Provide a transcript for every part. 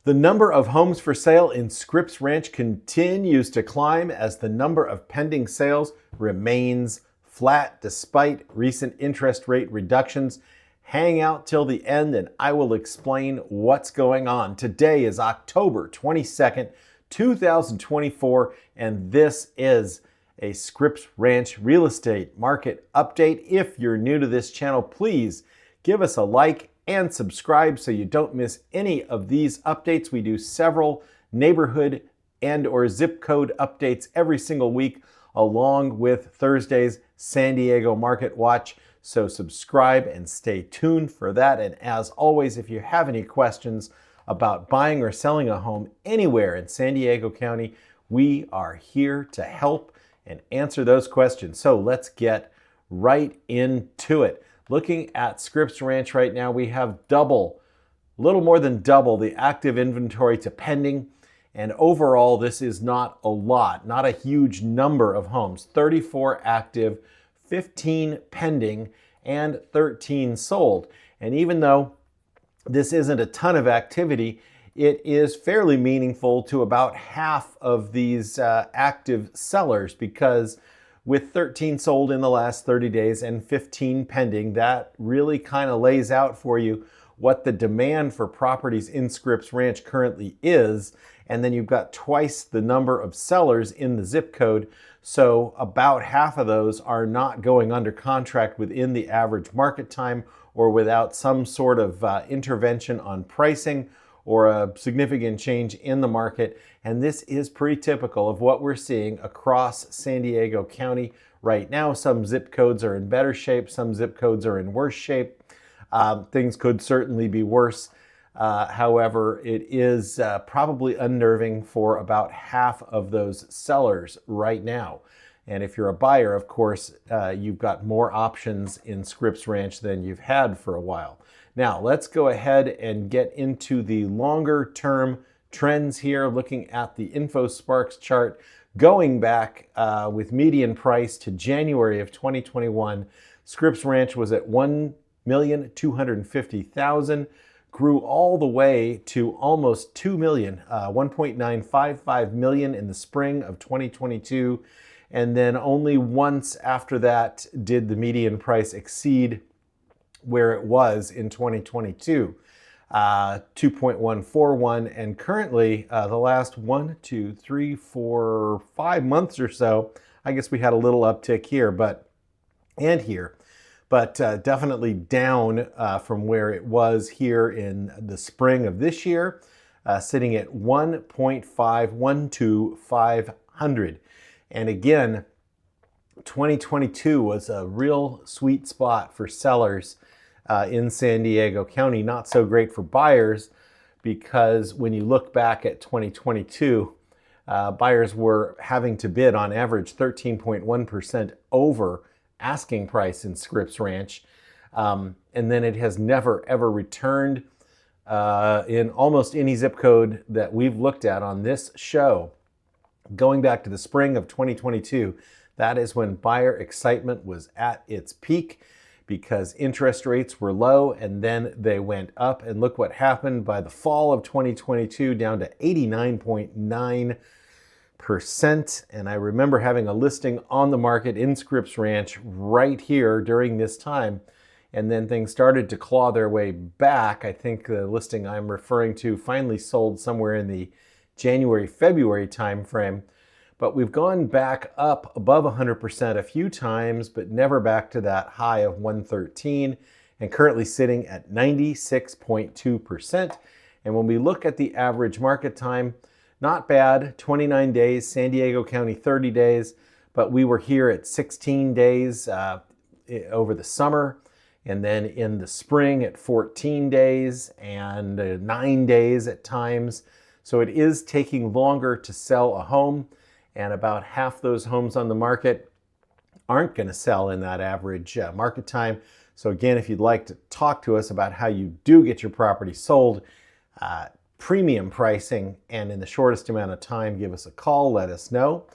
The number of homes for sale in Scripps Ranch continues to climb as the number of pending sales remains flat despite recent interest rate reductions. Hang out till the end and I will explain what's going on. Today is October 22nd, 2024, and this is a Scripps Ranch real estate market update. If you're new to this channel, please give us a like and subscribe so you don't miss any of these updates. We do several neighborhood and or zip code updates every single week, along with Thursday's San Diego Market Watch. So subscribe and stay tuned for that. And as always, if you have any questions about buying or selling a home anywhere in San Diego County, we are here to help and answer those questions. So let's get right into it. Looking at Scripps Ranch right now, we have a little more than double the active inventory to pending. And overall, this is not a lot, not a huge number of homes. 34 active, 15 pending, and 13 sold. And even though this isn't a ton of activity, it is fairly meaningful to about half of these active sellers, because with 13 sold in the last 30 days and 15 pending, that really kind of lays out for you what the demand for properties in Scripps Ranch currently is. And then you've got twice the number of sellers in the zip code. So about half of those are not going under contract within the average market time or without some sort of intervention on pricing or a significant change in the market. And this is pretty typical of what we're seeing across San Diego County right now. Some zip codes are in better shape, some zip codes are in worse shape. Things could certainly be worse. However, it is probably unnerving for about half of those sellers right now. And if you're a buyer, of course, you've got more options in Scripps Ranch than you've had for a while. Now, let's go ahead and get into the longer term trends here, looking at the InfoSparks chart. Going back with median price to January of 2021, Scripps Ranch was at $1,250,000, grew all the way to almost $2 million, $1.955 million in the spring of 2022. And then only once after that did the median price exceed where it was in 2022, 2.141. And currently the last 5 months or so, I guess we had a little uptick here, but definitely down from where it was here in the spring of this year, sitting at 1.512500. And again, 2022 was a real sweet spot for sellers in San Diego County. Not so great for buyers, because when you look back at 2022, buyers were having to bid on average 13.1% over asking price in Scripps Ranch. And then it has never ever returned in almost any zip code that we've looked at on this show. Going back to the spring of 2022, that is when buyer excitement was at its peak, because interest rates were low and then they went up. And look what happened by the fall of 2022, down to 89.9%. And I remember having a listing on the market in Scripps Ranch right here during this time. And then things started to claw their way back. I think the listing I'm referring to finally sold somewhere in the January-February timeframe. But we've gone back up above 100% a few times, but never back to that high of 113, and currently sitting at 96.2%. And when we look at the average market time, not bad, 29 days, San Diego County 30 days, but we were here at 16 days over the summer, and then in the spring at 14 days and 9 days at times. So it is taking longer to sell a home, and about half those homes on the market aren't going to sell in that average market time. So again, if you'd like to talk to us about how you do get your property sold, premium pricing, and in the shortest amount of time, give us a call, let us know.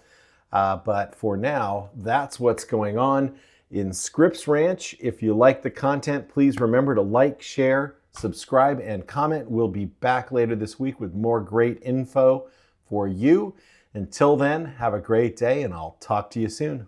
But for now, that's what's going on in Scripps Ranch. If you like the content, please remember to like, share, subscribe, and comment. We'll be back later this week with more great info for you. Until then, have a great day, and I'll talk to you soon.